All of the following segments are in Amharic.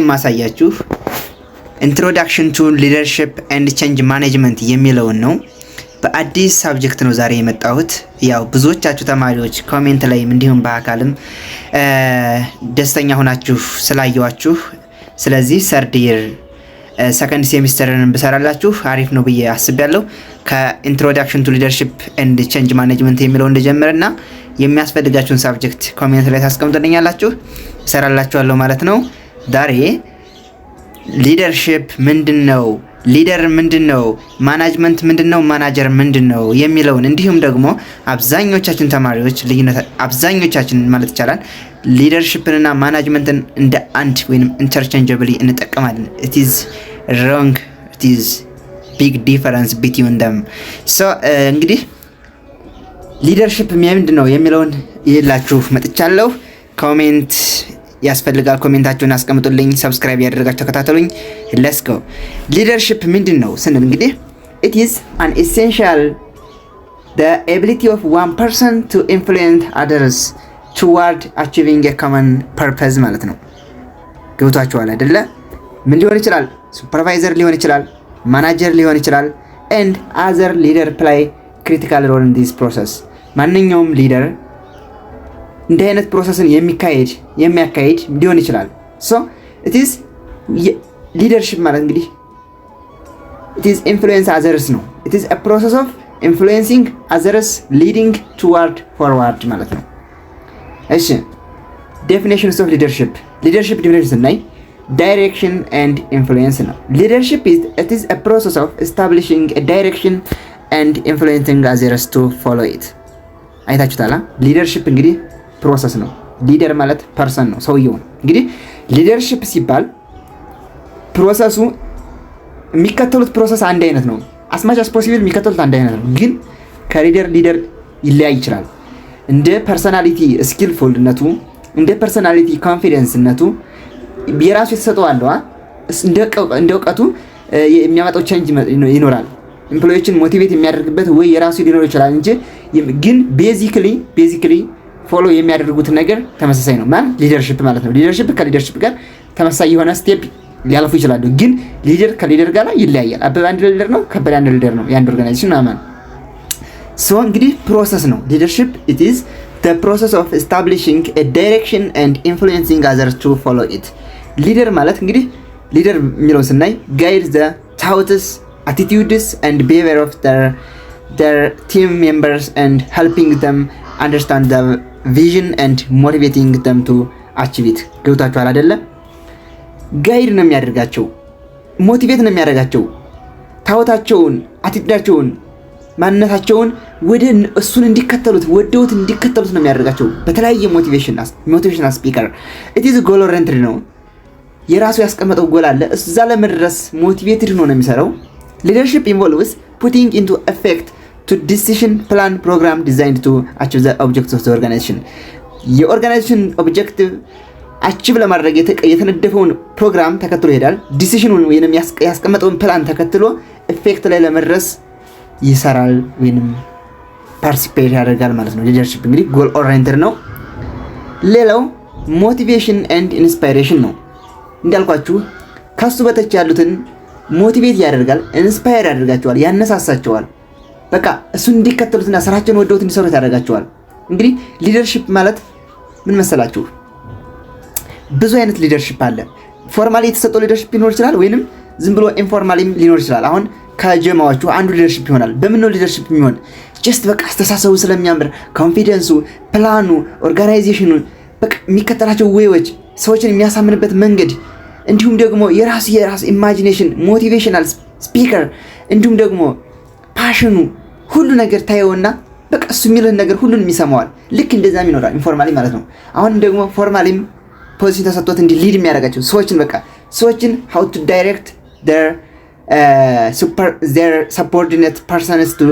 የማሳያችሁ ኢንትሮዳክሽን ቱ ሊደርሺፕ ኤንድ ቼንጅ ማኔጅመንት የሚለውን ነው። በአዲስ ሳብጀክት ነው ዛሬ የመጣሁት። ያው ብዙዎቻችሁ ተማሪዎች ኮሜንት ላይም እንዲሁም በአካልም ደስተኛ ሆናችሁ ስላየዋችሁ ስለዚህ ሰርድ ይር ሰከንድ ሴሚስተርን ብሰራላችሁ አሪፍ ነው ብዬ አስቤያለሁ። ከኢንትሮዳክሽን ቱ ሊደርሺፕ ኤንድ ቼንጅ ማኔጅመንት የሚለው እንደጀመረና የሚያስፈልጋችሁን ሳብጀክት ኮሜንት ላይ ታስቀምጡልኛላችሁ እሰራላችኋለሁ ማለት ነው። ዛሬ ሊደርሺፕ ምንድነው፣ ሊደር ምንድነው፣ ማናጅመንት ምንድነው፣ ማናጀር ምንድነው የሚለውን እንዲሁም ደግሞ አብዛኞቻችን ተማሪዎች አብዛኞቻችን ማለት ይቻላል ሊደርሺፕንና ማናጅመንትን እንደ አንድ ወይንም ኢንተርቼንጀብሊ እንጠቀማለን። it is wrong, it is big difference between them. so እንግዲህ ሊደርሺፕ ምንድነው የሚለውን ይላችሁ መጥቻለሁ። ኮሜንት ያስፈልጋል፣ ኮሜንታችሁን አስቀምጡልኝ፣ ሰብስክራይብ ያደርጋችሁ ተከታተሉኝ። let's go. ሊደርሺፕ ምንድነው ስንል እንግዲህ it is an essential the ability of one person to influence others toward achieving a common purpose ማለት ነው። ገብቷችኋል አይደለ? ምን ሊሆን ይችላል? ሱፐርቫይዘር ሊሆን ይችላል፣ ማናጀር ሊሆን ይችላል and other leader play critical role in this process. ማንኛውም ሊደር እንዲህ አይነት ፕሮሰስን የሚያካሂድ ሊሆን ይችላል። so it is leadership ማለት እንግዲህ it is influence others ነው። it is a process of influencing others leading toward forward ማለት ነው። እሺ definitions of leadership definition ስናይ direction and influence ነው። leadership is a process of establishing a direction and influencing others to follow it. አይታችሁታላ? leadership እንግዲህ ፕሮሰስ ነው። ሊደር ማለት ፐርሰን ነው፣ ሰውየው ነው። እንግዲህ ሊደርሺፕ ሲባል ፕሮሰሱ የሚከተሉት ፕሮሰስ አንድ አይነት ነው። አስማች አስ ፖሲብል የሚከተሉት አንድ አይነት ነው፣ ግን ከሊደር ይለያይ ይችላል። እንደ ፐርሰናሊቲ ስኪልፉልነቱ፣ እንደ ፐርሰናሊቲ ኮንፊደንስነቱ የራሱ የተሰጠው አለው። እንደ እውቀቱ የሚያመጣው ቼንጅ ይኖራል። ኤምፕሎይዎችን ሞቲቬት የሚያደርግበት ወይ የራሱ ሊኖር ይችላል እንጂ ግን ቤዚክሊ ፎሎ የሚያደርጉት ነገር ተመሳሳይ ነው። ማን ሊደርሺፕ ማለት ነው። ሊደርሺፕ ከሊደርሺፕ ጋር ተመሳሳይ የሆነ ስቴፕ ሊያልፉ ይችላሉ፣ ግን ሊደር ከሊደር ጋር ይለያያል። አበበ አንድ ሊደር ነው፣ ከበደ አንድ ሊደር ነው የአንድ ኦርጋናይዜሽን ማለት ሶ እንግዲህ ፕሮሰስ ነው። ሊደርሺፕ it is the process of establishing a direction and influencing others to follow it. ሊደር ማለት እንግዲህ ሊደር የሚለውን ስናይ guide the thoughts, attitudes and behavior of their team members and helping them understand the vision and motivating them to achieve it. ገብታችኋል አይደለ? ጋይድ ነው የሚያደርጋቸው፣ ሞቲቬት ነው የሚያደርጋቸው፣ ታውታቸውን፣ አቲቲዩዳቸውን፣ ማንነታቸውን ወደ እሱን እንዲከተሉት ወደውት እንዲከተሉት ነው የሚያደርጋቸው በተለያየ ሞቲቬሽናል ስፒከር። it is goal oriented ነው። የራሱ ያስቀመጠው ጎል አለ፣ እዛ ለመድረስ ሞቲቬትድ ነው የሚሰራው። leadership involves putting into effect to decision plan program designed to achieve the objectives of the organization. የኦርጋናይዜሽን ኦብጀክቲቭ አቺቭ ለማድረግ የተነደፈውን ፕሮግራም ተከትሎ ይሄዳል። ዲሲሽኑን ወይንም ያስቀመጠውን ፕላን ተከትሎ ኢፌክት ላይ ለመድረስ ይሰራል ወይንም ፓርቲሲፔት ያደርጋል ማለት ነው። ሊደርሺፕ እንግዲህ ጎል ኦሪየንትድ ነው። ሌላው ሞቲቬሽን ኤንድ ኢንስፓይሬሽን ነው። እንዳልኳችሁ ከሱ በተች ያሉትን ሞቲቬት ያደርጋል፣ ኢንስፓየር ያደርጋቸዋል፣ ያነሳሳቸዋል። በቃ እሱን እንዲከተሉትና ስራቸውን ወደውት እንዲሰሩት ያደርጋቸዋል። እንግዲህ ሊደርሺፕ ማለት ምን መሰላችሁ? ብዙ አይነት ሊደርሺፕ አለ። ፎርማሊ የተሰጠው ሊደርሺፕ ሊኖር ይችላል፣ ወይንም ዝም ብሎ ኢንፎርማሊም ሊኖር ይችላል። አሁን ከጀማዎቹ አንዱ ሊደርሺፕ ይሆናል። በምን ነው ሊደርሺፕ የሚሆን? ጀስት በቃ አስተሳሰቡ ስለሚያምር፣ ኮንፊደንሱ፣ ፕላኑ፣ ኦርጋናይዜሽኑ፣ በቃ የሚከተላቸው ዌዎች፣ ሰዎችን የሚያሳምንበት መንገድ፣ እንዲሁም ደግሞ የራሱ ኢማጂኔሽን፣ ሞቲቬሽናል ስፒከር፣ እንዲሁም ደግሞ ፓሽኑ፣ ሁሉ ነገር ታየውና በቃ እሱ የሚልህን ነገር ሁሉንም ይሰማዋል። ልክ እንደዛም ይኖራል ኢንፎርማሊ ማለት ነው። አሁን ደግሞ ፎርማሊም ፖዚሽን ተሰጥቶት እንዲ ሊድ የሚያደርጋቸው ሰዎችን how to direct their subordinate persons to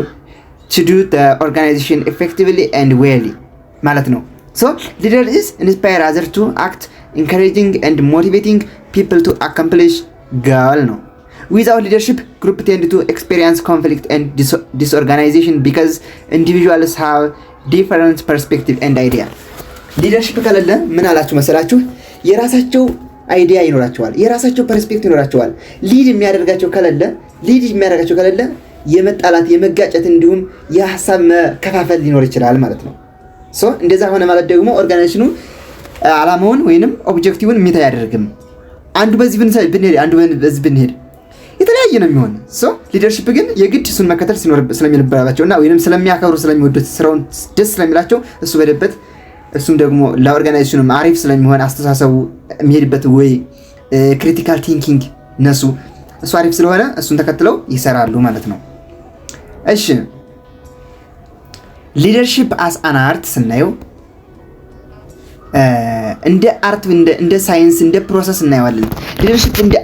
do the organization effectively and well ማለት ነው። so leader is inspire others to act, encouraging and motivating people to accomplish goal ነው። without leadership group tend to experience conflict and disorganization because individuals have different perspective and idea. ሊደርሺፕ ከሌለ ምን አላችሁ መሰላችሁ? የራሳቸው አይዲያ ይኖራቸዋል፣ የራሳቸው ፐርስፔክቲቭ ይኖራቸዋል። ሊድ የሚያደርጋቸው ከሌለ የመጣላት የመጋጨት እንዲሁም የሀሳብ መከፋፈል ሊኖር ይችላል ማለት ነው። ሶ እንደዛ ሆነ ማለት ደግሞ ኦርጋናይዜሽኑ ዓላማውን ወይንም ኦብጀክቲቭን ሚት አያደርግም። አንዱ በዚህ ብንሄድ አንዱ በዚህ ብንሄድ የተለያየ ነው የሚሆን። ሶ ሊደርሺፕ ግን የግድ እሱን መከተል ስለሚልባቸውና ወይንም ስለሚያከብሩ ስለሚወዱት ስራውን ደስ ስለሚላቸው እሱ በደበት እሱም ደግሞ ለኦርጋናይዜሽኑም አሪፍ ስለሚሆን አስተሳሰቡ የሚሄድበት ወይ ክሪቲካል ቲንኪንግ እሱ አሪፍ ስለሆነ እሱን ተከትለው ይሰራሉ ማለት ነው። እሺ ሊደርሺፕ አስ አን አርት ስናየው እንደ አርት እንደ ሳይንስ እንደ ፕሮሰስ እናየዋለን። ሊደርሺፕ እንደ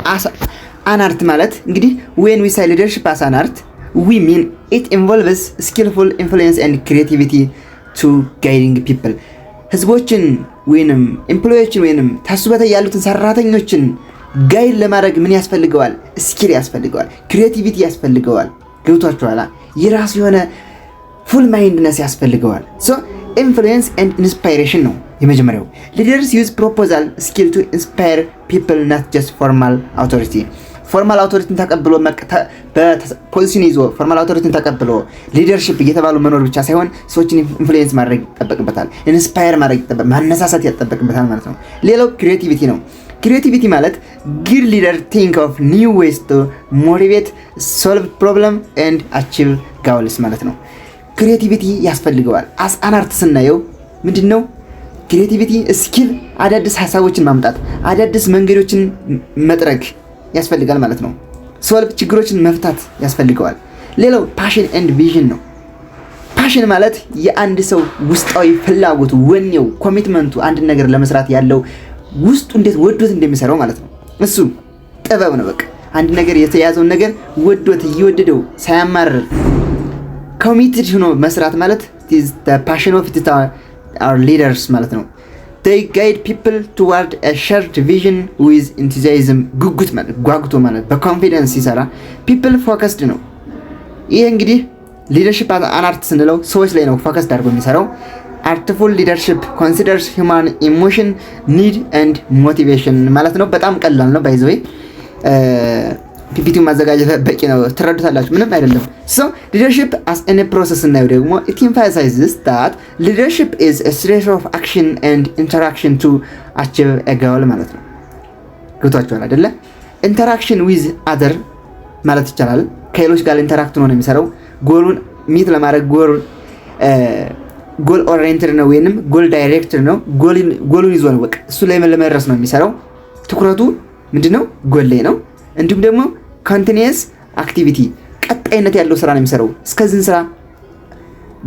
አን አርት ማለት እንግዲህ when we say leadership as an art we mean it involves skillful influence and creativity to guiding people ህዝቦችን ወይንም ኤምፕሎዮችን ወይንም ታስበተ ያሉትን ሰራተኞችን ጋይድ ለማድረግ ምን ያስፈልገዋል? ስኪል ያስፈልገዋል፣ ክሪኤቲቪቲ ያስፈልገዋል። ገብቷችኋል? የራሱ የሆነ ፉል ማይንድነስ ያስፈልገዋል። ሶ ኢንፍሉዌንስ ኤንድ ኢንስፓይሬሽን ነው የመጀመሪያው። ሊደርስ ዩዝ ፕሮፖዛል ስኪል ቱ ኢንስፓየር ፒፕል ናት ጀስት ፎርማል አውቶሪቲ። ፎርማል አውቶሪቲን ተቀብሎ በፖዚሽን ይዞ ፎርማል አውቶሪቲን ተቀብሎ ሊደርሺፕ እየተባሉ መኖር ብቻ ሳይሆን ሰዎችን ኢንፍሉዌንስ ማድረግ ይጠበቅበታል፣ ኢንስፓየር ማድረግ ማነሳሳት ይጠበቅበታል ማለት ነው። ሌላው ክሪኤቲቪቲ ነው። ክሪኤቲቪቲ ማለት good leader think of new ways to motivate, solve problem and achieve goals ማለት ነው። ክሪኤቲቪቲ ያስፈልገዋል። አስ አን አርት ስናየው ምንድነው ክሪኤቲቪቲ? ስኪል አዳዲስ ሐሳቦችን ማምጣት፣ አዳዲስ መንገዶችን መጥረግ ያስፈልጋል ማለት ነው። ሶልቭ ችግሮችን መፍታት ያስፈልገዋል። ሌላው ፓሽን ኤንድ ቪዥን ነው። ፓሽን ማለት የአንድ ሰው ውስጣዊ ፍላጎቱ፣ ወኔው፣ ኮሚትመንቱ አንድ ነገር ለመስራት ያለው ውስጡ እንዴት ወዶት እንደሚሰራው ማለት ነው። እሱ ጥበብ ነው። በቃ አንድ ነገር የተያዘውን ነገር ወዶት እየወደደው ሳያማርር ኮሚትድ ሆኖ መስራት ማለት is the passion of our leaders ማለት ነው። they guide people toward a shared vision with enthusiasm ጉጉት ማለት ጓጉቶ ማለት በኮንፊደንስ ይሰራ people focused ነው። ይሄ እንግዲህ ሊደርሺፕ አን አርት ስንለው ሰዎች ላይ ነው ፎከስድ አድርጎ የሚሰራው። artful leadership considers human emotion, need and motivation ማለት ነው። በጣም ቀላል ነው። ባይዘው ፒፒቲው ማዘጋጀት በቂ ነው፣ ትረዱታላችሁ፣ ምንም አይደለም። so leadership as any process እናየው ደግሞ it emphasizes that leadership is a series of action and interaction to achieve a goal ማለት ነው። ገብቷችኋል አይደለ? interaction with other ማለት ይቻላል። ከሌሎች ጋር ኢንተራክት ነው የሚሰራው። ጎሉን ሚት ለማድረግ ጎል ኦሪየንትድ ነው ወይንም ጎል ዳይሬክትድ ነው። ጎሉን ይዞ ነው በቃ እሱ ላይ ለመድረስ ነው የሚሰራው። ትኩረቱ ምንድነው? ጎል ላይ ነው። እንዲሁም ደግሞ ኮንቲኒየስ አክቲቪቲ ቀጣይነት ያለው ስራ ነው የሚሰራው። እስከዚህ ስራ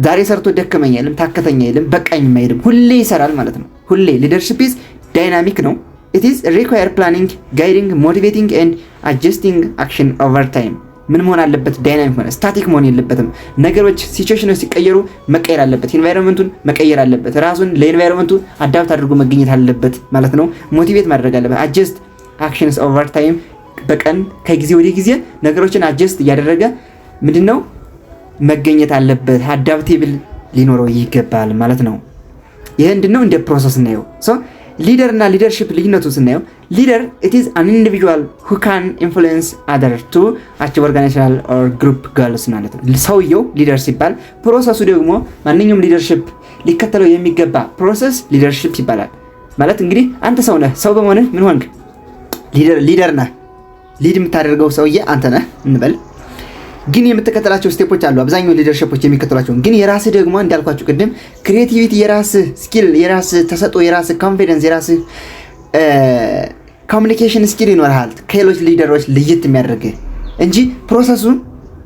ዛሬ ሰርቶ ደከመኝ አይልም፣ ታከተኛ አይልም፣ በቃኝ አይልም፣ ሁሌ ይሰራል ማለት ነው። ሁሌ ሊደርሺፕ ኢዝ ዳይናሚክ ነው። it is require planning, guiding, motivating and adjusting action over time። ምን መሆን አለበት? ዳይናሚክ ሆነ ስታቲክ መሆን የለበትም። ነገሮች ሲቹዌሽኖች ሲቀየሩ መቀየር አለበት። ኢንቫይሮንመንቱን መቀየር አለበት። ራሱን ለኢንቫይሮንመንቱ አዳፕት አድርጎ መገኘት አለበት ማለት ነው። ሞቲቬት ማድረግ አለበት። አጀስት አክሽንስ ኦቨር ታይም በቀን ከጊዜ ወደ ጊዜ ነገሮችን አጀስት እያደረገ ምንድነው መገኘት አለበት። አዳፕቴብል ሊኖረው ይገባል ማለት ነው። ይሄ ምንድነው እንደ ፕሮሰስ እናየው። ሶ ሊደር እና ሊደርሺፕ ልዩነቱን ስናየው ሊደር it is an individual who can influence others to achieve organizational or group goals ማለት ነው። ሰውየው ሊደር ሲባል ፕሮሰሱ ደግሞ ማንኛውም ሊደርሺፕ ሊከተለው የሚገባ ፕሮሰስ ሊደርሺፕ ይባላል። ማለት እንግዲህ አንተ ሰው ነህ። ሰው በመሆንህ ምን ሆንክ? ሊደር ነህ። ሊድ የምታደርገው ሰውዬ አንተ ነህ እንበል። ግን የምትከተላቸው ስቴፖች አሉ። አብዛኛው ሊደርሺፖች የሚከተላቸው ግን የራስህ ደግሞ እንዳልኳችሁ ቅድም ክሪኤቲቪቲ፣ የራስህ ስኪል፣ የራስህ ተሰጥኦ፣ የራስህ ኮንፊደንስ፣ የራስህ ኮሚኒኬሽን ስኪል ይኖርሃል ከሌሎች ሊደሮች ለየት የሚያደርግ እንጂ ፕሮሰሱን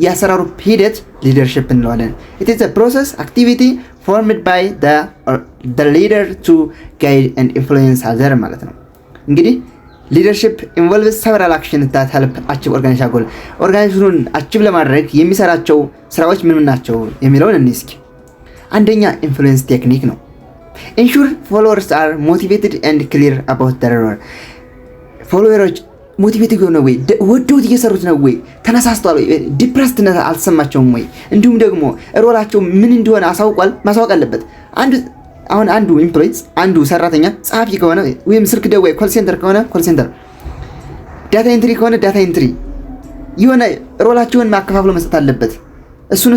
ያሰራሩ ሂደት ሊደርሺፕ እንለዋለን። it is a process activity formed by the leader to guide and influence other ማለት ነው። እንግዲህ leadership involves several actions that help achieve organizational goal። ኦርጋናይዜሽኑን አቺቭ ለማድረግ የሚሰራቸው ስራዎች ምን ናቸው የሚለውን እንስኪ። አንደኛ ኢንፍሉዌንስ ቴክኒክ ነው። ensure followers are motivated and clear about their role። ፎሎወሮች ሞቲቬትድ ነው ወይ? ወደውት እየሰሩት ነው ወይ? ተነሳስተዋል ወይ? ዲፕረስድነት አልተሰማቸውም ወይ? እንዲሁም ደግሞ ሮላቸው ምን እንደሆነ ማሳወቅ አለበት። አንድ አሁን አንዱ ኤምፕሎይ አንዱ ሰራተኛ ጸሐፊ ከሆነ ወይም ስልክ ደዋይ ኮል ሴንተር ከሆነ ኮል ሴንተር፣ ዳታ ኤንትሪ ከሆነ ዳታ ኤንትሪ የሆነ ሮላቸውን ማከፋፍሎ መስጠት አለበት። እሱን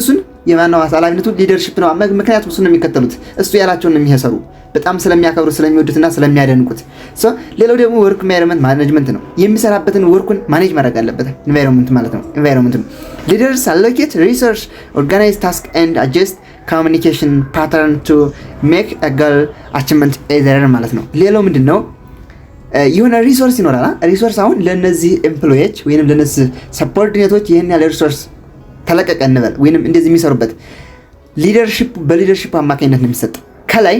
የማነው ኃላፊነቱ ሊደርሺፕ ነው። ምክንያቱም እሱን ነው የሚከተሉት፣ እሱ ያላቸውን ነው የሚሰሩ በጣም ስለሚያከብሩ ስለሚወዱትና ስለሚያደንቁት። ሌላው ደግሞ ወርክ ኢንቫይሮንመንት ማኔጅመንት ነው። የሚሰራበትን ወርኩን ማኔጅ ማድረግ አለበት። ኢንቫይሮንመንት ማለት ነው። ኢንቫይሮንመንት ሊደርስ አሎኬት ሪሶርስ ኦርጋናይዝ ታስክ ኤንድ አጀስት ኮሚኒኬሽን ፓተርን ቱ ሜክ አ ጎል አቺቭመንት ኤዘር ማለት ነው። ሌላው ምንድነው የሆነ ሪሶርስ ይኖራል። ሪሶርስ አሁን ለነዚህ ኤምፕሎይዎች ወይንም ለነዚህ ሰፖርዲኔቶች ይሄን ያለ ሪሶርስ ተለቀቀ እንበል ወይንም እንደዚህ የሚሰሩበት ሊደርሺፕ በሊደርሺፕ አማካኝነት ነው የሚሰጠው። ከላይ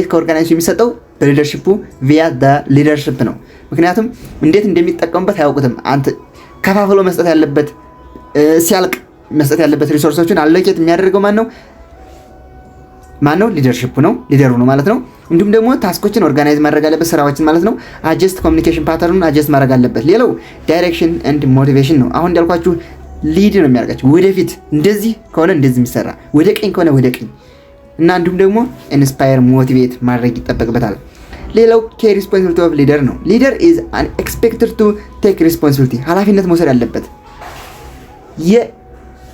ከኦርጋናይዜሽኑ የሚሰጠው በሊደርሺፑ ቪያ ሊደርሺፕ ነው። ምክንያቱም እንዴት እንደሚጠቀሙበት አያውቁትም። አንተ ከፋፍሎ መስጠት ያለበት ሲያልቅ መስጠት ያለበት ሪሶርሶችን አሎኬት የሚያደርገው ማን ነው? ሊደርሺፑ ነው። ሊደሩ ነው ማለት ነው። እንዲሁም ደግሞ ታስኮችን ኦርጋናይዝ ማድረግ አለበት፣ ስራዎችን ማለት ነው። አጀስት ኮሚኒኬሽን ፓተርኑን አጀስት ማድረግ አለበት። ሌላው ዳይሬክሽን ኤንድ ሞቲቬሽን ነው። አሁን እንዳልኳችሁ ሊድ ነው የሚያደርጋችሁ ወደፊት፣ እንደዚህ ከሆነ እንደዚህ የሚሰራ ወደ ቀኝ ከሆነ ወደ ቀኝ እና እንዲሁም ደግሞ ኢንስፓየር ሞቲቬት ማድረግ ይጠበቅበታል። ሌላው ኬር ሪስፖንሲቢሊቲ ኦፍ ሊደር ነው። ሊደር ኢዝ ኤክስፔክትድ ቱ ቴክ ሪስፖንሲቢሊቲ ኃላፊነት መውሰድ አለበት።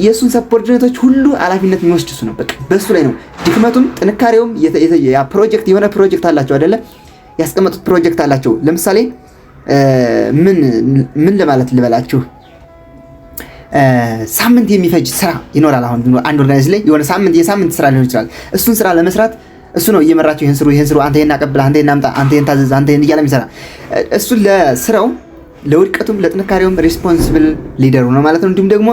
የእሱን ሰፖርዲኔቶች ሁሉ ኃላፊነት የሚወስድ እሱ ነው። በቃ በእሱ ላይ ነው ድክመቱም ጥንካሬውም። ፕሮጀክት የሆነ ፕሮጀክት አላቸው አይደለ? ያስቀመጡት ፕሮጀክት አላቸው። ለምሳሌ ምን ለማለት ልበላችሁ፣ ሳምንት የሚፈጅ ስራ ይኖራል። አሁን አንድ ኦርጋናይዜሽን ላይ የሆነ የሳምንት ስራ ሊሆን ይችላል። እሱን ስራ ለመስራት እሱ ነው እየመራቸው ይሄን ስሩ፣ አንተ ይሄን አቀብል፣ አንተ ይሄን አምጣ፣ አንተ ይሄን ታዘዝ፣ አንተ ይሄን እያለ የሚሰራ እሱ ለስራው ለውድቀቱም ለጥንካሬውም ሪስፖንሲብል ሊደሩ ነው ማለት ነው። እንዲሁም ደግሞ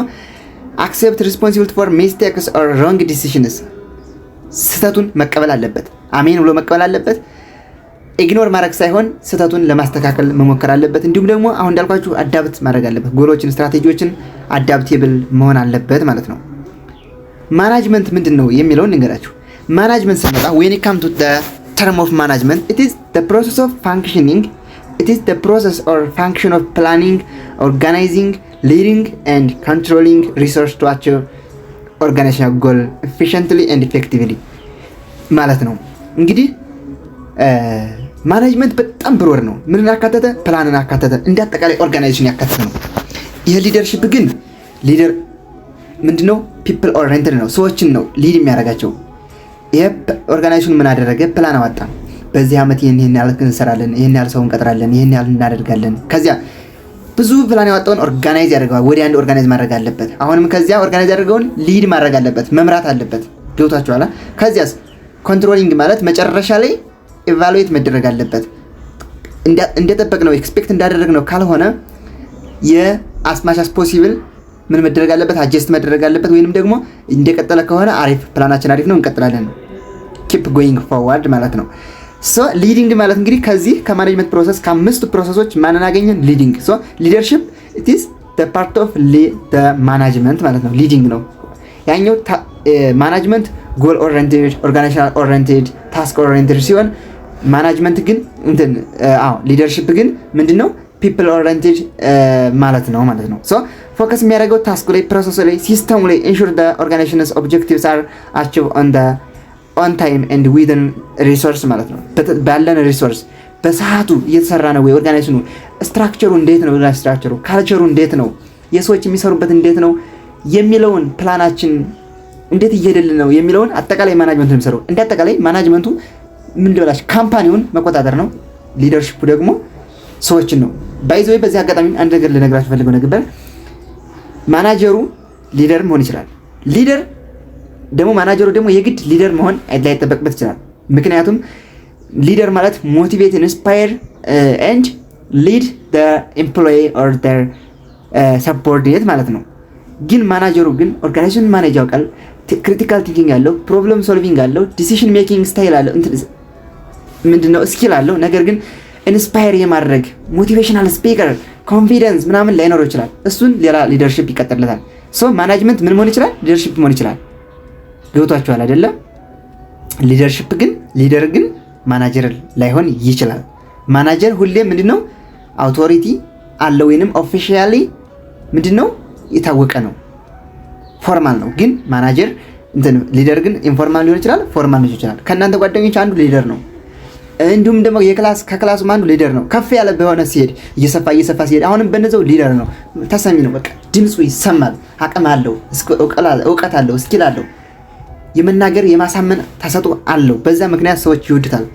አክሴፕት ሪስፖንሲቢሊቲ ፎር ሚስቴክስ ኦር ሮንግ ዲሲዥንስ ስህተቱን መቀበል አለበት። አሜን ብሎ መቀበል አለበት። ኢግኖር ማድረግ ሳይሆን ስህተቱን ለማስተካከል መሞከር አለበት። እንዲሁም ደግሞ አሁን እንዳልኳችሁ አዳፕት ማድረግ አለበት። ጎሎችን፣ ስትራቴጂዎችን አዳፕቴብል መሆን አለበት ማለት ነው። ማናጅመንት ምንድን ነው የሚለውን እንገራችሁ። ማናጅመንት ስንመጣ when it comes to the term of management, it is the process of functioning, it is the process or function of planning, organizing, leading and controlling resources to achieve organizational goal efficiently and effectively ማለት ነው። እንግዲህ ማኔጅመንት በጣም ብሮድ ነው። ምንን አካተተ? ፕላንን አካተተ። እንደ አጠቃላይ ኦርጋናይዜሽን ያካተተ ነው። ይሄ ሊደርሺፕ ግን ሊደር ምንድነው? ፒፕል ኦሪየንትድ ነው። ሰዎችን ነው ሊድ የሚያደርጋቸው። ይሄ ኦርጋናይዜሽን ምን አደረገ? ፕላን አወጣ። በዚህ ዓመት ይሄን ያህል እንሰራለን፣ ይሄን ያህል ሰው እንቀጥራለን፣ ይሄን ያህል እናደርጋለን። ከዚያ ብዙ ፕላን ያወጣውን ኦርጋናይዝ ያደርገዋል። ወዲያ አንድ ኦርጋናይዝ ማድረግ አለበት። አሁንም ከዚያ ኦርጋናይዝ ያደርገውን ሊድ ማድረግ አለበት፣ መምራት አለበት። ገብቷችኋል? ከዚያስ ኮንትሮሊንግ ማለት መጨረሻ ላይ ኢቫሉዌት መደረግ አለበት። እንደጠበቅነው ኤክስፔክት እንዳደረግነው ካልሆነ የአስማሽ አስ ፖሲብል ምን መደረግ አለበት? አጀስት መደረግ አለበት። ወይንም ደግሞ እንደቀጠለ ከሆነ አሪፍ ፕላናችን አሪፍ ነው እንቀጥላለን፣ ኪፕ ጎይንግ ፎርዋርድ ማለት ነው። ሶ ሊዲንግ ማለት እንግዲህ ከዚህ ከማኔጅመንት ፕሮሰስ ከአምስቱ ፕሮሰሶች ማንን አገኘን? ሊዲንግ። ሶ ሊደርሺፕ ኢት ኢዝ ዘ ፓርት ኦፍ ዘ ማናጅመንት ማለት ነው። ሊዲንግ ነው ያኛው። ማናጅመንት ጎል ኦሪየንትድ፣ ኦርጋናይዜሽናል ኦሪየንትድ፣ ታስክ ኦሪየንትድ ሲሆን ማናጅመንት ግን ሊደርሺፕ ግን ምንድነው? ፒፕል ኦሪየንትድ ማለት ነው። ሶ ፎከስ የሚያደርገው ታስኩ ላይ፣ ፕሮሰሱ ላይ፣ ሲስተሙ ላይ ኢንሹር ዘ ኦርጋናይዜሽንስ ኦብጀክቲቭስ አር አቺቭ ኦን ታይም ኤንድ ዊዝን ሪሶርስ ማለት ነው። ባለን ሪሶርስ በሰዓቱ እየተሰራ ነው ወይ? ኦርጋናይዜሽኑ ስትራክቸሩ እንዴት ነው? ስትራክቸሩ ካልቸሩ እንዴት ነው? የሰዎች የሚሰሩበት እንዴት ነው የሚለውን ፕላናችን እንዴት እየሄደልን ነው የሚለውን አጠቃላይ ማናጅመንት ነው የሚሰራው። እንደ አጠቃላይ ማናጅመንቱ ምን ልበላሽ ካምፓኒውን መቆጣጠር ነው። ሊደርሺፑ ደግሞ ሰዎችን ነው። ባይዘው በዚህ አጋጣሚ አንድ ነገር ልነግራችሁ ፈልገው ነገር ማናጀሩ ሊደር መሆን ይችላል። ሊደር ደግሞ ማናጀሩ ደግሞ የግድ ሊደር መሆን ላይጠበቅበት ይችላል። ምክንያቱም ሊደር ማለት ሞቲቬት ኢንስፓየር ኤንድ ሊድ ዘ ኤምፕሎይ ኦር ዘር ሰፖርዲኔት ማለት ነው። ግን ማናጀሩ ግን ኦርጋናይዜሽን ማኔጅ ያውቃል። ክሪቲካል ቲንኪንግ አለው፣ ፕሮብለም ሶልቪንግ አለው፣ ዲሲሽን ሜኪንግ ስታይል አለው፣ ምንድነው ስኪል አለው። ነገር ግን ኢንስፓየር የማድረግ ሞቲቬሽናል ስፒከር ኮንፊደንስ ምናምን ላይኖረው ይችላል። እሱን ሌላ ሊደርሺፕ ይቀጥልለታል። ሶ ማናጅመንት ምን መሆን ይችላል? ሊደርሺፕ መሆን ይችላል። ገብቷችኋል አይደለ? ሊደርሺፕ ግን ሊደር ግን ማናጀር ላይሆን ይችላል። ማናጀር ሁሌ ምንድነው አውቶሪቲ አለው ወይንም ኦፊሻሊ ምንድነው የታወቀ ነው፣ ፎርማል ነው። ግን ማናጀር እንትን ሊደር ግን ኢንፎርማል ሊሆን ይችላል፣ ፎርማል ሊሆን ይችላል። ከእናንተ ጓደኞች አንዱ ሊደር ነው። እንዲሁም ደግሞ ከክላሱም አንዱ ሊደር ነው። ከፍ ያለ በሆነ ሲሄድ እየሰፋ ሲሄድ አሁንም በነዛው ሊደር ነው። ተሰሚ ነው። በቃ ድምፁ ይሰማል። አቅም አለው፣ እውቀት አለው፣ ስኪል አለው፣ የመናገር የማሳመን ተሰጥኦ አለው። በዛ ምክንያት ሰዎች ይወዱታል፣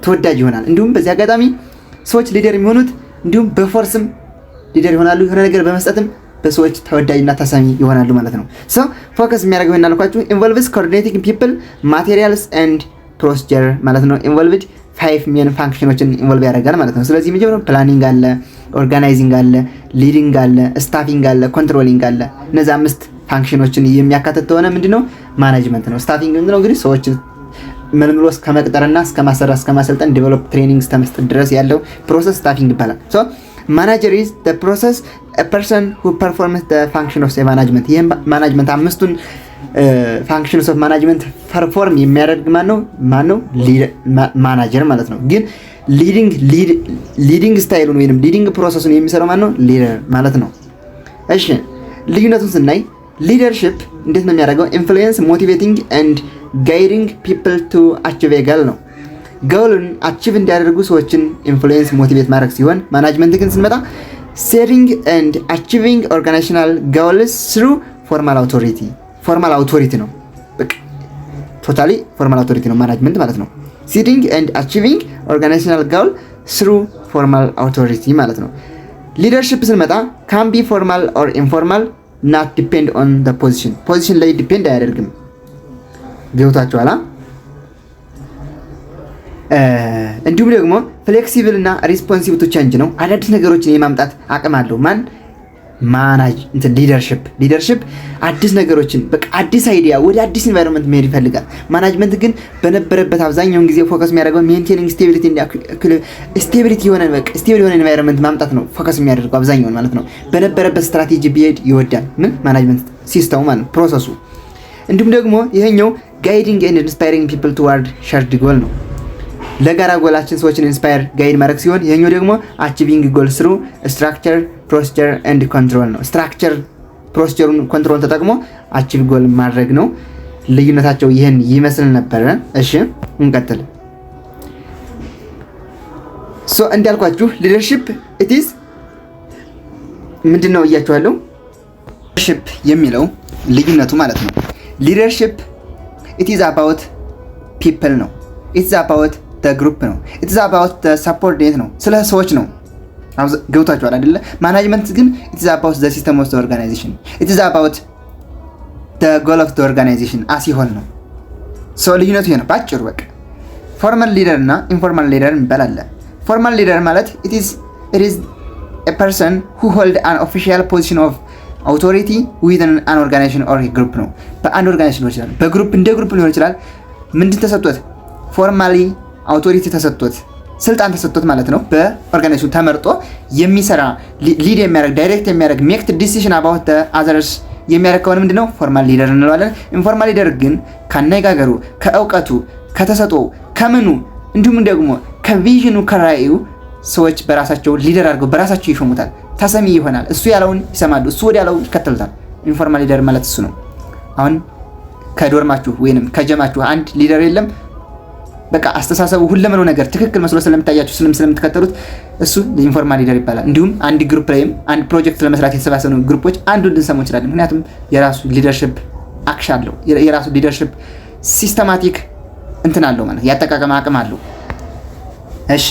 ተወዳጅ ይሆናል። እንዲሁም በዚህ አጋጣሚ ሰዎች ሊደር የሚሆኑት እንዲሁም በፎርስም ሊደር ይሆናሉ። የሆነ ነገር በመስጠትም በሰዎች ተወዳጅና ተሰሚ ይሆናሉ ማለት ነው። ሶ ፎከስ የሚያደርገው እናልኳችሁ ኢንቮልቭስ ኮኦርዲኔቲንግ ፒፕል ማቴሪያልስ ኤንድ ፕሮሲጀር ማለት ነው። ኢንቮልቭድ 5 ሜን ፋንክሽኖችን ኢንቮልቭ ያደርጋል ማለት ነው። ስለዚህ መጀመሪያው ፕላኒንግ አለ፣ ኦርጋናይዚንግ አለ፣ ሊዲንግ አለ፣ ስታፊንግ አለ፣ ኮንትሮሊንግ አለ። እነዚህ 5 ፋንክሽኖችን የሚያካትት ከሆነ ምንድነው ማናጅመንት ነው። ስታፊንግ ምንድነው እንግዲህ ሰዎችን መልምሎ እስከ መቅጠርና እስከ ማሰራት እስከ ማሰልጠን ዲቨሎፕ ትሬኒንግ እስከ መስጠት ድረስ ያለው ፕሮሰስ ስታፊንግ ይባላል። ሶ ማናጀር ኢዝ ዘ ፕሮሰስ a person who performs the function of the management። ይሄን ማናጅመንት 5ቱን ፋንክሽንስ ኦፍ ማናጅመንት ፐርፎርም የሚያደርግ ማን ነው? ማናጀር ማለት ነው። ግን ሊዲንግ ስታይሉን ወይንም ሊዲንግ ፕሮሰሱን የሚሰራው ማን ነው? ሊደር ማለት ነው። እሺ ልዩነቱን ስናይ ሊደርሺፕ እንዴት ነው የሚያደርገው? ኢንፍሉዌንስ ሞቲቬቲንግ ኤንድ ጋይዲንግ ፒፕል ቱ አቺቭ ኤ ጎል ነው። ጎልን አቺቭ እንዲያደርጉ ሰዎችን ኢንፍሉዌንስ ሞቲቬት ማድረግ ሲሆን፣ ማናጅመንት ግን ስንመጣ ሴቲንግ ኤንድ አቺቪንግ ኦርጋናይዜሽናል ጎልስ ስሩ ፎርማል አውቶሪቲ ነው። በቃ ቶታሊ ፎርማል አውቶሪቲ ነው ማናጅመንት ማለት ነው። ሴቲንግ ኤንድ አቺቪንግ ኦርጋናይዜሽናል ጎል ስሩ ፎርማል አውቶሪቲ ማለት ነው። ሊደርሺፕ ስንመጣ ካን ቢ ፎርማል ኦር ኢንፎርማል ናት ዲፔንድ ኦን ዘ ፖዚሽን ላይ ዲፔንድ አያደርግም። ገብቷችኋል? እንዲሁም ደግሞ ፍሌክሲብል እና ሪስፖንሲቭ ቱ ቼንጅ ነው። አዳዲስ ነገሮችን የማምጣት አቅም አለው። ሊደርሺፕ አዲስ ነገሮችን በቃ አዲስ አይዲያ ወደ አዲስ ኢንቫይሮንመንት መሄድ ይፈልጋል። ማናጅመንት ግን በነበረበት አብዛኛውን ጊዜ ፎከስ የሚያደርገው ሜንቴኒንግ ስቴቢሊቲ የሆነ ኢንቫይሮንመንት ማምጣት ነው ፎከስ የሚያደርገው አብዛኛውን ማለት ነው። በነበረበት ስትራቴጂ ቢሄድ ይወዳል። ማናጅመንት ሲስተሙ ማለት ፕሮሰሱ። እንዲሁም ደግሞ ይሄኛው ጋይዲንግ ኤንድ ኢንስፓይሪንግ ፒፕል ቱዋርድ ሸርድ ጎል ነው። ለጋራ ጎላችን ሰዎችን ኢንስፓየር ጋይድ ማድረግ ሲሆን፣ ይሄኛው ደግሞ አቺቪንግ ጎል ስሩ ስትራክቸር ፕሮሲጀር ኤንድ ኮንትሮል ነው። ስትራክቸር ፕሮሲጀሩን ኮንትሮል ተጠቅሞ አቺቭ ጎል ማድረግ ነው። ልዩነታቸው ይህን ይመስል ነበረ። እሺ እንቀጥል። ሶ እንዳልኳችሁ ሊደርሺፕ ኢትስ ምንድነው እያችኋለሁ። ሊደርሺፕ የሚለው ልዩነቱ ማለት ነው። ሊደርሺፕ ኢትስ አባውት ፒፕል ነው። ኢትስ አባውት ግሩፕ ነው። ኢትስ አባውት ሰፖርት ነው። ስለ ሰዎች ነው። ገብቷችኋል አይደለ? ማናጅመንት ግን ኢትስ አባውት ዘ ሲስተም ኦፍ ዘ ኦርጋናይዜሽን። ኢትስ አባውት ዘ ጎል ኦፍ ዘ ኦርጋናይዜሽን አሲሆል ነው። ሶ ልዩነቱ ይሄ ነው ባጭሩ። በቃ ፎርማል ሊደር እና ኢንፎርማል ሊደር እንበላለን። ፎርማል ሊደር ማለት it is a person who hold an official position of authority within an organization or a group ነው። በአንድ ኦርጋናይዜሽን ሊሆን ይችላል፣ በግሩፕ እንደ ግሩፕ ሊሆን ይችላል። ምንድን ተሰጥቶት? ፎርማሊ አውቶሪቲ ተሰጥቶት ስልጣን ተሰጥቶት ማለት ነው። በኦርጋናይዜሽኑ ተመርጦ የሚሰራ ሊድ የሚያደርግ ዳይሬክት የሚያደርግ ሜክ ዲሲዥን አባውት አዘርስ የሚያደርግ ከሆነ ምንድነው ፎርማል ሊደር እንለዋለን። ኢንፎርማል ሊደር ግን ከአነጋገሩ፣ ከእውቀቱ፣ ከተሰጥኦ፣ ከምኑ እንዲሁም ደግሞ ከቪዥኑ ከራእዩ ሰዎች በራሳቸው ሊደር አድርገው በራሳቸው ይሾሙታል። ተሰሚ ይሆናል። እሱ ያለውን ይሰማሉ፣ እሱ ወደ ያለው ይከተሉታል። ኢንፎርማል ሊደር ማለት እሱ ነው። አሁን ከዶርማችሁ ወይንም ከጀማችሁ አንድ ሊደር የለም። በቃ አስተሳሰቡ ሁለመናው ነገር ትክክል መስሎ ስለምታያችሁ ስለምትከተሉት እሱ ኢንፎርማል ሊደር ይባላል። እንዲሁም አንድ ግሩፕ ላይም አንድ ፕሮጀክት ለመስራት የተሰባሰቡ ግሩፖች አንዱን ልንሰሙ እንችላለን። ምክንያቱም የራሱ ሊደርሺፕ አክሽን አለው፣ የራሱ ሊደርሺፕ ሲስተማቲክ እንትን አለው ማለት ያጠቃቀም አቅም አለው። እሺ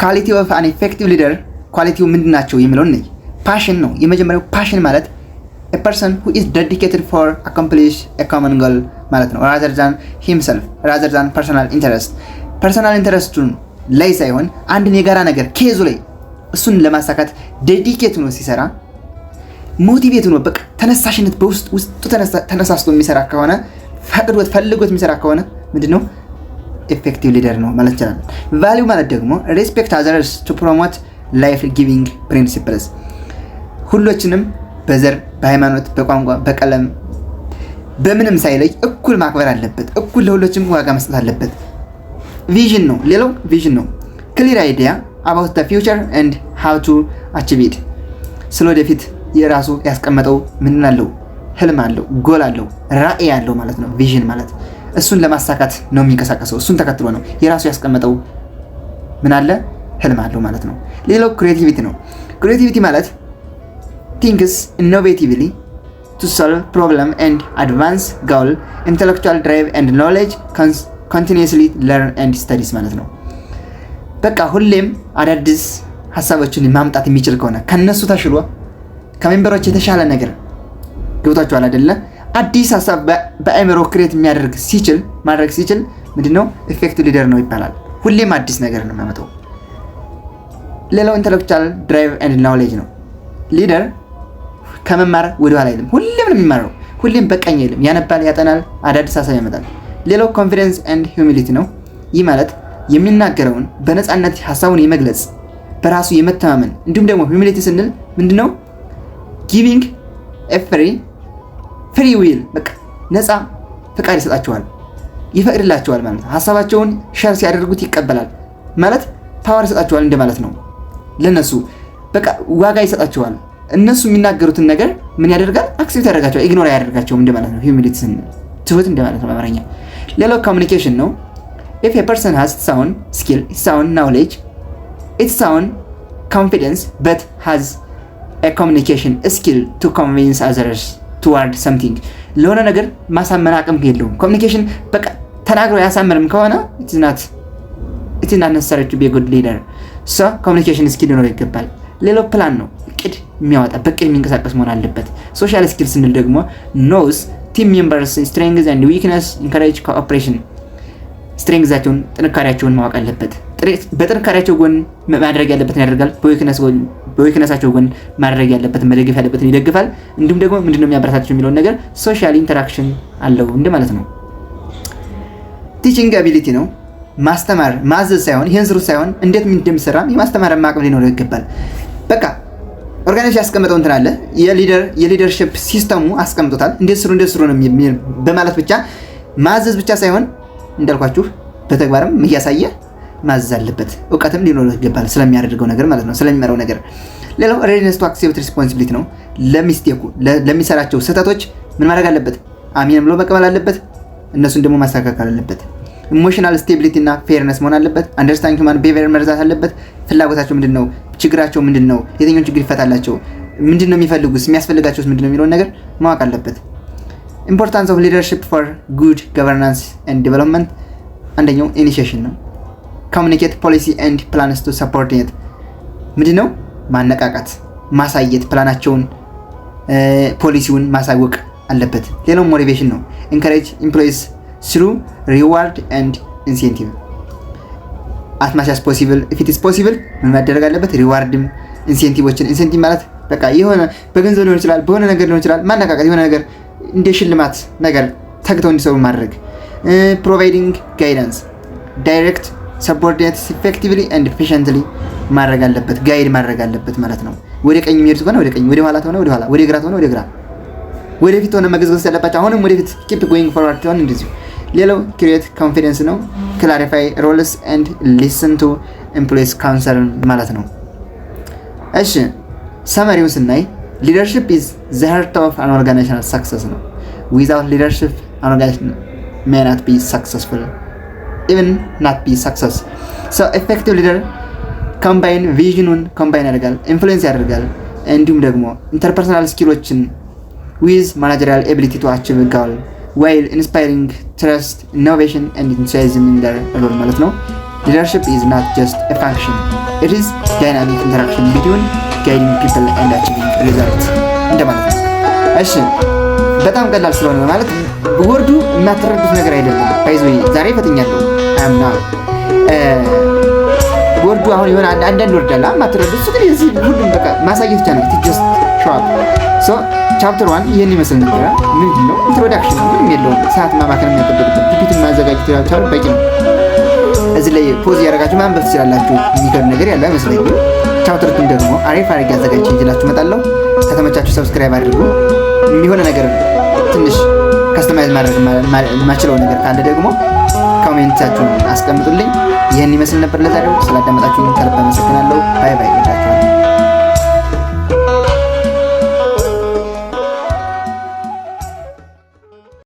ኳሊቲ ኦፍ አን ኢፌክቲቭ ሊደር ኳሊቲው ምንድናቸው የሚለውን ነኝ። ፓሽን ነው የመጀመሪያው። ፓሽን ማለት a person who is dedicated for accomplish a common goal ማለት ነው rather than himself rather than personal interest ላይ ሳይሆን አንድን የጋራ ነገር ኬዙ ላይ እሱን ለማሳካት ዴዲኬት ሆኖ ሲሰራ ሞቲቬት ሆኖ በቃ ተነሳሽነት በውስጡ ተነሳስቶ የሚሰራ ከሆነ ፈልጎት የሚሰራ ከሆነ ምንድነው ኢፌክቲቭ ሊደር ነው ማለት ይችላል። ቫልዩ ማለት ደግሞ respect others to promote life giving principles ሁሎችንም በዘር በሃይማኖት በቋንቋ በቀለም በምንም ሳይለይ እኩል ማክበር አለበት። እኩል ለሁሎችም ዋጋ መስጠት አለበት። ቪዥን ነው። ሌላው ቪዥን ነው። ክሊር አይዲያ about the future and how to achieve it ስለወደፊት የራሱ ያስቀመጠው ምን አለው? ህልም አለው፣ ጎል አለው፣ ራዕይ አለው ማለት ነው። ቪዥን ማለት እሱን ለማሳካት ነው የሚንቀሳቀሰው። እሱን ተከትሎ ነው የራሱ ያስቀመጠው ምን አለ? ህልም አለው ማለት ነው። ሌላው ክሬቲቪቲ ነው። ክሬቲቪቲ ማለት ቲንክስ ኢኖቬቲቭሊ to solve problem and advance goal, intellectual drive and knowledge, continuously learn and studies ማለት ነው። በቃ ሁሌም አዳዲስ ሀሳቦችን ማምጣት የሚችል ከሆነ ከነሱ ተሽሎ ከሜምበሮች የተሻለ ነገር ገብቷቸዋል አይደለ? አዲስ ሀሳብ በአእምሮ ክሬት ማድረግ ሲችል ምንድነው? ኢፌክቲቭ ሊደር ነው ይባላል። ሁሌም አዲስ ነገር ነው የሚያመጣው። ሌላው ኢንተሌክቹዋል ድራይቭ ኤንድ ናውሌጅ ነው። ሊደር ከመማር ወደ ኋላ አይልም። ሁሌም ነው የሚማረው። ሁሌም በቀኝ አይልም። ያነባል፣ ያጠናል፣ አዳዲስ ሀሳብ ያመጣል። ሌላው ኮንፊደንስ ኤንድ ሂዩሚሊቲ ነው። ይህ ማለት የሚናገረውን በነፃነት ሀሳቡን የመግለጽ በራሱ የመተማመን እንዲሁም ደግሞ ሂዩሚሊቲ ስንል ምንድነው? ጊቪንግ ፍሪ ዊል በቃ ነፃ ፍቃድ ይሰጣቸዋል፣ ይፈቅድላቸዋል ማለት ነው። ሀሳባቸውን ሸር ሲያደርጉት ይቀበላል ማለት ፓወር ይሰጣቸዋል እንደማለት ነው። ለነሱ በቃ ዋጋ ይሰጣቸዋል። እነሱ የሚናገሩትን ነገር ምን ያደርጋል? አክሴፕት ያደርጋቸዋል፣ ኢግኖር አያደርጋቸውም እንደማለት ነው። ሂዩሚሊቲ ስንል ትሁት እንደማለት ነው በአማርኛ። ሌላው ኮሚኒኬሽን ነው። if a person has its own skill, its own knowledge, its own confidence, but has a communication skill to convince others toward something, ለሆነ ነገር ማሳመን አቅም የለውም። ኮሚኒኬሽን በቃ ተናግሮ ያሳመንም ከሆነ it is not necessary to be a good leader. so communication skill ሊኖር ይገባል። ሌላው ፕላን ነው። እቅድ የሚያወጣ በቅድ የሚንቀሳቀስ መሆን አለበት። ሶሻል ስኪል ስንል ደግሞ knows team members strengths and weakness, encourage cooperation፣ ስትሬንግዛቸውን ጥንካሬያቸውን ማወቅ አለበት። በጥንካሬያቸው ጎን ማድረግ ያለበትን ያደርጋል፣ በዊክነሳቸው ጎን ማድረግ ያለበትን መደገፍ ያለበትን ይደግፋል። እንዲሁም ደግሞ ምንድነው የሚያበረታቸው የሚለውን ነገር ሶሻል ኢንተራክሽን አለው እንደማለት ነው። ቲቺንግ አቢሊቲ ነው። ማስተማር ማዘዝ ሳይሆን ይሄን ስሩ ሳይሆን እንዴት ምን እንደምሰራ የማስተማር አቅም ሊኖረው ይገባል። በቃ ኦርጋናይዜሽን ያስቀመጠው እንትን አለ፣ የሊደርሺፕ ሲስተሙ አስቀምጦታል። እንዴት ስሩ ነው በማለት ብቻ ማዘዝ ብቻ ሳይሆን እንዳልኳችሁ በተግባርም እያሳየ ማዘዝ አለበት። እውቀትም ሊኖረው ይገባል ስለሚያደርገው ነገር ማለት ነው፣ ስለሚመራው ነገር። ሌላው ሬዲነስ ቱ አክሴፕት ሪስፖንሲቢሊቲ ነው። ለሚስቴኩ ለሚሰራቸው ስህተቶች ምን ማድረግ አለበት? አሚን ብሎ መቀበል አለበት። እነሱን ደግሞ ማስተካከል አለበት። ኢሞሽናል ስቴቢሊቲ እና ፌርነስ መሆን አለበት። አንደርስታንዲንግ ሁማን ቢሄቪየር መረዳት አለበት። ፍላጎታቸው ምንድነው? ችግራቸው ምንድነው? የትኛውን ችግር ይፈታላቸው? ምንድነው የሚፈልጉት? የሚያስፈልጋቸው ምንድነው የሚለውን ነገር ማወቅ አለበት። ኢምፖርታንስ ኦፍ ሊደርሺፕ ፎር ጉድ ገቨርናንስ ኤንድ ዴቨሎፕመንት አንደኛው ኢኒሺዬሽን ነው። ኮሙኒኬት ፖሊሲ ኤንድ ፕላንስ ቱ ሰፖርት ኢት ምንድነው? ማነቃቃት፣ ማሳየት፣ ፕላናቸውን ፖሊሲውን ማሳወቅ አለበት። ሌላው ሞቲቬሽን ነው። ኢንካሬጅ ኢምፕሎይስ ስሩ ሪዋርድ ኤንድ ኢንሴንቲቭ as much as possible if it is possible ምን ማድረግ አለበት? ሪዋርድም ኢንሴንቲቮችን። ኢንሴንቲቭ ማለት በቃ የሆነ በገንዘብ ሊሆን ይችላል፣ በሆነ ነገር ሊሆን ይችላል። ማነቃቃት፣ የሆነ ነገር እንደ ሽልማት ነገር ተግተው እንዲሰሩ ማድረግ። ፕሮቫይዲንግ ጋይዳንስ ዳይሬክት ሰፖርት ኢፌክቲቭሊ ኤንድ ኤፊሽንትሊ ማድረግ አለበት፣ ጋይድ ማድረግ አለበት ማለት ነው። ወደ ቀኝ የሚሄዱት ከሆነ ወደ ቀኝ፣ ወደ ኋላ ከሆነ ወደ ኋላ፣ ወደ ግራ ከሆነ ወደ ግራ፣ ወደፊት ሆነ መገዝገዝ ያለባቸው አሁንም ወደፊት ኪፕ ጎይንግ ፎርዋርድ ሆነ እንደዚሁ። ሌላው ክሪኤት ኮንፊደንስ ነው። ክላሪፋይ ሮልስ ኤንድ ሊስን ቱ ኤምፕሎይስ ካውንሰልን ማለት ነው። እሺ ሰመሪውን ስናይ ሊደርሺፕ ኢዝ ዘ ሃርት ኦፍ አን ኦርጋናይዜሽናል ሰክሰስ ነው። ዊዛውት ሊደርሺፕ አን ኦርጋናይዜሽን ሜይ ናት ቢ ሰክሰስፉል ኢቭን ናት ቢ ሰክሰስ። ሶ ኤፌክቲቭ ሊደር ኮምባይን ቪዥኑን ኮምባይን ያደርጋል፣ ኢንፍሉዌንስ ያደርጋል፣ እንዲሁም ደግሞ ኢንተርፐርሰናል ስኪሎችን ዊዝ ማናጀሪያል ኤቢሊቲ ቱ አቺቭ ጎል while inspiring trust, innovation and enthusiasm in their role ማለት ነው። Leadership is not just a function, it is dynamic interaction between guiding people and achieving results እንደማለት ነው። እሺ በጣም ቀላል ስለሆነ ማለት ወርዱ የማትረዱት ነገር አይደለም። ባይዘው ዛሬ ፈትኛለሁ አምና ወርዱ አሁን የሆነ አንዳንድ ወርድ አለ የማትረዱት እሱ ግን እዚህ ሁሉም በቃ ማሳየት ብቻ ነው። it just show up. so ቻፕተር 1 ይሄን ይመስል ነበር። ምንድነው ኢንትሮዳክሽን ምንም የለውም። ሰዓት ማባከን የሚያጠብቁት ፒፒቲን ማዘጋጀት ይችላል በቂ ነው። እዚህ ላይ ፖዝ ያደርጋችሁ ማንበብ ትችላላችሁ። የሚከብድ ነገር ያለ አይመስለኝም። ቻፕተር 2 ደግሞ አሪፍ አድርጌ አዘጋጅቼ ይዤላችሁ እመጣለሁ። ከተመቻችሁ ሰብስክራይብ አድርጉ። የሚሆነ ነገር ትንሽ ከስተማይዝ ማድረግ የማችለው ነገር ካለ ደግሞ ኮሜንታችሁን አስቀምጡልኝ። ይሄን ይመስል ነበር ለዛሬው። ስላዳመጣችሁኝ